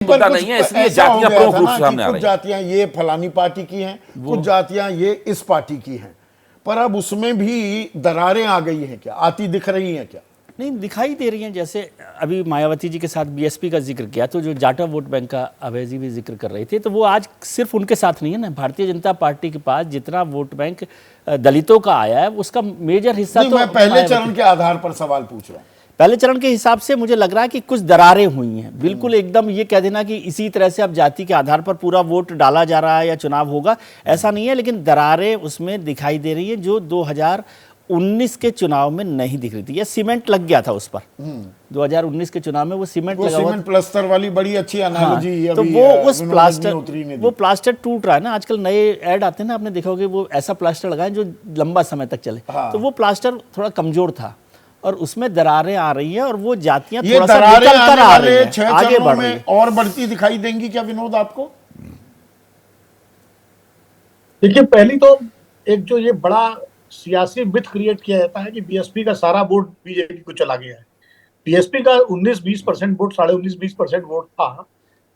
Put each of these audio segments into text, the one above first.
मुद्दा नहीं है, इसलिए जातियां प्रमुख रूप से सामने आ कुछ रही हैं। जातियां ये फलानी पार्टी की हैं, कुछ जातियां ये इस पार्टी की हैं, पर अब उसमें भी दरारें आ गई हैं क्या, आती दिख रही हैं क्या? नहीं, दिखाई दे रही हैं। जैसे अभी मायावती जी के साथ बीएसपी का जिक्र किया, तो जो जाटा वोट बैंक का अभय जी भी जिक्र कर रहे थे, तो वो आज सिर्फ उनके साथ नहीं है ना, भारतीय जनता पार्टी के पास जितना वोट बैंक दलितों का आया है उसका मेजर हिस्सा तो मैं पहले चरण के आधार पर सवाल पूछ रहा हूँ। पहले चरण के हिसाब से मुझे लग रहा है कि कुछ दरारें हुई हैं। बिल्कुल एकदम ये कह देना कि इसी तरह से अब जाति के आधार पर पूरा वोट डाला जा रहा है या चुनाव होगा, ऐसा नहीं है, लेकिन दरारें उसमें दिखाई दे रही हैं जो 2019 के चुनाव में नहीं दिख रही थी। ये सीमेंट लग गया था उस पर। 2019 के चुनाव में वो सीमेंट लगा हुआ, सीमेंट प्लास्टर वाली बड़ी अच्छी एनालॉजी। हाँ, तो वो उस प्लास्टर टूट रहा है ना। आजकल नए ऐड आते हैं ना, आपने देखा होगा, वो ऐसा प्लास्टर लगाए जो लंबा समय तक चले। हाँ। तो वो प्लास्टर थोड़ा कमजोर था और उसमें दरारें आ रही हैं और वो जातियां ये थोड़ा सा दरारें निकल कर आ आने रही वाले हैं, 6 आगे चरणों बढ़ रही में हैं। और बढ़ती दिखाई देंगी क्या विनोद आपको? देखिए, पहली तो एक जो ये बड़ा सियासी मिथ क्रिएट किया जाता है कि बीएसपी का सारा वोट बीजेपी को चला गया है। बीएसपी का 19-20% वोट, 19.5-20% वोट था,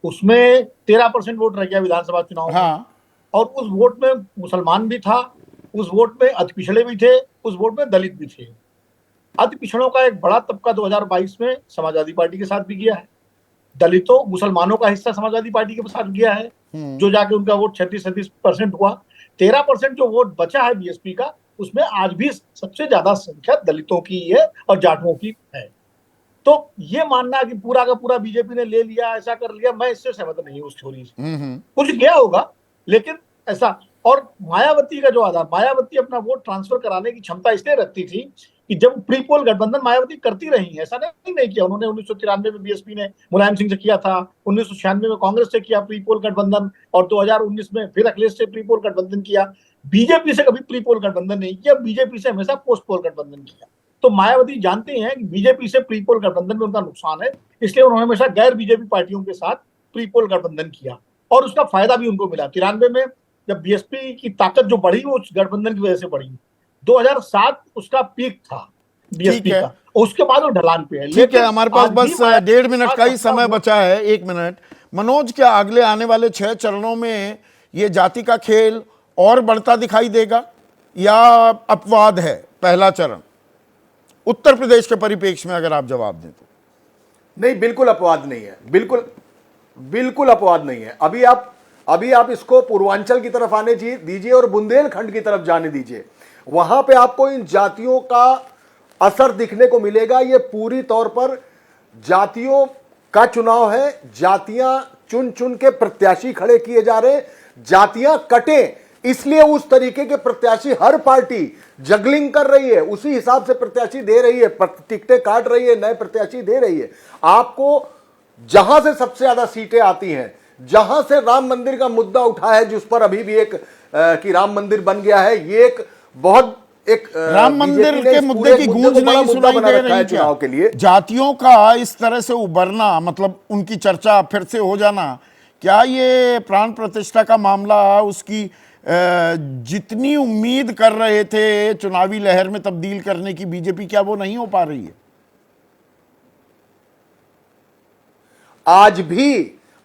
उसमें 13% वोट रह गया विधानसभा चुनाव में। हाँ। और उस वोट में मुसलमान भी था, उस वोट में अति पिछड़े भी थे, उस वोट में दलित भी थे। अति पिछड़ों का एक बड़ा तबका 2022 में समाजवादी पार्टी के साथ भी गया है। दलितों मुसलमानों का हिस्सा समाजवादी पार्टी के साथ गया है, जो जाके उनका वोट 36-37% हुआ। 13% जो वोट बचा है बीएसपी का, उसमें आज भी सबसे ज्यादा संख्या दलितों की है और जाटुओं की है। तो ये मानना कि पूरा का पूरा बीजेपी ने ले लिया, ऐसा कर लिया, मैं इससे सहमत नहीं हूँ। उस थ्योरी से कुछ गया होगा, लेकिन ऐसा। और मायावती का जो आधार, मायावती अपना वोट ट्रांसफर कराने की क्षमता इसलिए रखती थी कि जब प्री पोल गठबंधन मायावती करती रही है, ऐसा नहीं किया उन्होंने। 1993 में बीएसपी ने मुलायम सिंह से किया था, 1996 में कांग्रेस से किया प्री पोल गठबंधन, और 2019 में फिर अखिलेश से प्री पोल गठबंधन किया। बीजेपी से कभी प्री पोल गठबंधन नहीं किया, बीजेपी से हमेशा पोस्ट पोल गठबंधन किया। तो मायावती जानते हैं कि बीजेपी से प्री पोल गठबंधन में उनका नुकसान है, इसलिए उन्होंने हमेशा गैर बीजेपी पार्टियों के साथ प्री पोल गठबंधन किया और उसका फायदा भी उनको मिला। 93 में जब बीएसपी की ताकत जो बढ़ी, वो उस गठबंधन की वजह से बढ़ी। 2007 उसका पीक था बीएसपी का, उसके बाद वो ढलान पे है। ठीक है, हमारे पास बस 1.5 मिनट का ही समय बचा है। 1 मिनट। मनोज, क्या अगले आने वाले 6 चरणों में ये जाति का खेल और बढ़ता दिखाई देगा या अपवाद है पहला चरण? उत्तर प्रदेश के परिप्रेक्ष्य में अगर आप जवाब दें तो। नहीं, बिल्कुल अपवाद नहीं है, बिल्कुल अपवाद नहीं है। अभी आप इसको पूर्वांचल की तरफ आने दीजिए और बुंदेलखंड की तरफ जाने दीजिए, वहां पे आपको इन जातियों का असर दिखने को मिलेगा। ये पूरी तौर पर जातियों का चुनाव है। जातियां चुन चुन के प्रत्याशी खड़े किए जा रहे हैं। जातियां कटे, इसलिए उस तरीके के प्रत्याशी हर पार्टी जगलिंग कर रही है, उसी हिसाब से प्रत्याशी दे रही है, टिकटें काट रही है, नए प्रत्याशी दे रही है। आपको जहां से सबसे ज्यादा सीटें आती हैं, जहां से राम मंदिर का मुद्दा उठा है, जिस पर अभी भी एक कि राम मंदिर बन गया है, ये एक राम मंदिर के मुद्दे की गूंज नहीं सुनाई दे रही है चुनाव के लिए। जातियों का इस तरह से उभरना, मतलब उनकी चर्चा फिर से हो जाना, क्या ये प्राण प्रतिष्ठा का मामला उसकी जितनी उम्मीद कर रहे थे चुनावी लहर में तब्दील करने की बीजेपी, क्या वो नहीं हो पा रही है?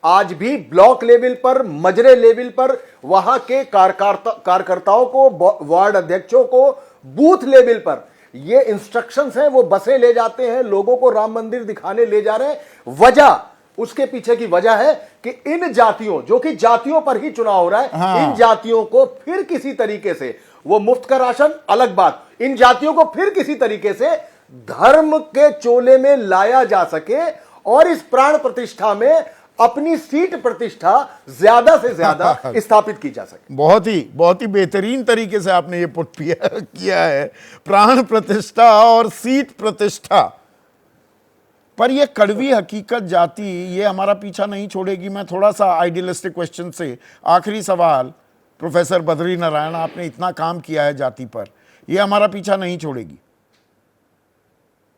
आज भी ब्लॉक लेवल पर, मजरे लेवल पर वहां के कार्यकर्ताओं को, वार्ड अध्यक्षों को, बूथ लेवल पर ये इंस्ट्रक्शंस हैं, वो बसें ले जाते हैं, लोगों को राम मंदिर दिखाने ले जा रहे हैं। वजह, उसके पीछे की वजह है कि इन जातियों, जो कि जातियों पर ही चुनाव हो रहा है, हाँ। इन जातियों को फिर किसी तरीके से, वो मुफ्त का राशन अलग बात, इन जातियों को फिर किसी तरीके से धर्म के चोले में लाया जा सके और इस प्राण प्रतिष्ठा में अपनी सीट प्रतिष्ठा ज्यादा से ज्यादा स्थापित की जा सके। बहुत ही बेहतरीन तरीके से आपने ये पुट किया है, प्राण प्रतिष्ठा और सीट प्रतिष्ठा। पर ये कड़वी हकीकत जाति, ये हमारा पीछा नहीं छोड़ेगी। मैं थोड़ा सा आइडियलिस्टिक क्वेश्चन से आखिरी सवाल, प्रोफेसर बद्री नारायण, आपने इतना काम किया है जाति पर, ये हमारा पीछा नहीं छोड़ेगी?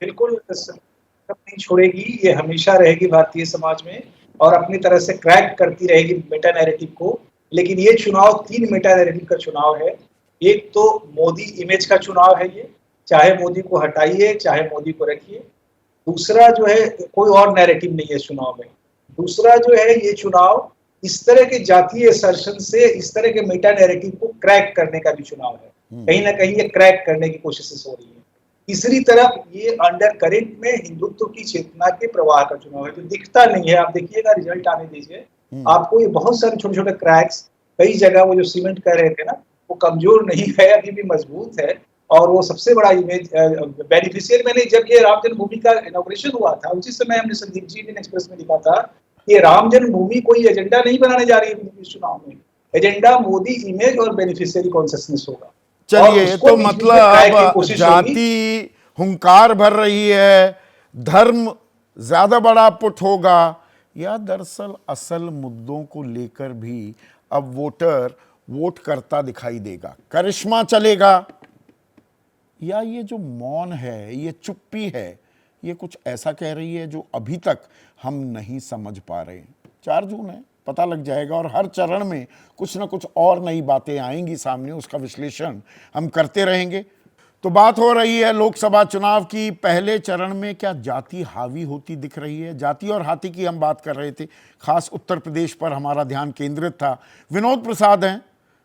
बिल्कुल नहीं छोड़ेगी, ये हमेशा रहेगी भारतीय समाज में और अपनी तरह से क्रैक करती रहेगी मेटा नैरेटिव को। लेकिन ये चुनाव 3 मेटा नैरेटिव का चुनाव है। एक तो मोदी इमेज का चुनाव है, ये चाहे मोदी को हटाइए चाहे मोदी को रखिए। दूसरा जो है, कोई और नैरेटिव नहीं है इस चुनाव में। दूसरा जो है ये चुनाव इस तरह के जातीय असर्शन से इस तरह के मेटा नैरेटिव को क्रैक करने का भी चुनाव है। कहीं ना कहीं ये क्रैक करने की कोशिशें हो रही है। तीसरी तरफ ये अंडर करेंट में हिंदुत्व की चेतना के प्रवाह का चुनाव है जो दिखता नहीं है। आप देखिएगा रिजल्ट आने दीजिए, आपको ये बहुत सारे छोटे छोटे क्रैक्स, कई जगह वो जो सीमेंट कह रहे थे ना, वो कमजोर नहीं है, अभी भी मजबूत है। और वो सबसे बड़ा इमेज बेनिफिशियरी, मैंने जब ये राम जन्मभूमि का इनॉग्रेशन हुआ था उसी समय हमने संदीप जी ने एक्सप्रेस में लिखा था कि राम जन्मभूमि कोई एजेंडा नहीं बनाने जा रही है इस चुनाव में, एजेंडा मोदी इमेज और बेनिफिशियरी कॉन्शियसनेस होगा। चलिए, तो मतलब जाति हुंकार भर रही है, धर्म ज्यादा बड़ा पुट होगा, या दरअसल असल मुद्दों को लेकर भी अब वोटर वोट करता दिखाई देगा, करिश्मा चलेगा, या ये जो मौन है, ये चुप्पी है, ये कुछ ऐसा कह रही है जो अभी तक हम नहीं समझ पा रहे हैं। 4 जून है, पता लग जाएगा, और हर चरण में कुछ ना कुछ और नई बातें आएंगी सामने, उसका विश्लेषण हम करते रहेंगे। तो बात हो रही है लोकसभा चुनाव की। पहले चरण में क्या जाति हावी होती दिख रही है? जाति और हाथी की हम बात कर रहे थे, खास उत्तर प्रदेश पर हमारा ध्यान केंद्रित था। विनोद प्रसाद हैं,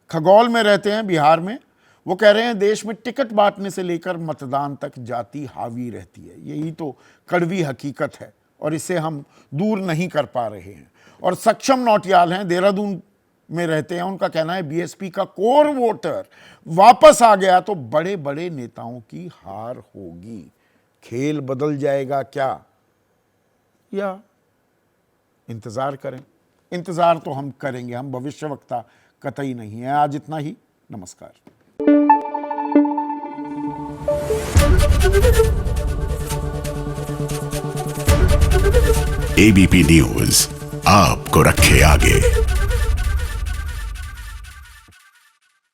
खगौल में रहते हैं, बिहार में। वो कह रहे हैं देश में टिकट बांटने से लेकर मतदान तक जाति हावी रहती है। यही तो कड़वी हकीकत है और इसे हम दूर नहीं कर पा रहे हैं। और सक्षम नौटियाल हैं, देहरादून में रहते हैं, उनका कहना है बीएसपी का कोर वोटर वापस आ गया तो बड़े बड़े नेताओं की हार होगी। खेल बदल जाएगा क्या, या इंतजार करें? इंतजार तो हम करेंगे, हम भविष्यवक्ता कतई नहीं है। आज इतना ही, नमस्कार। एबीपी न्यूज आपको रखे आगे।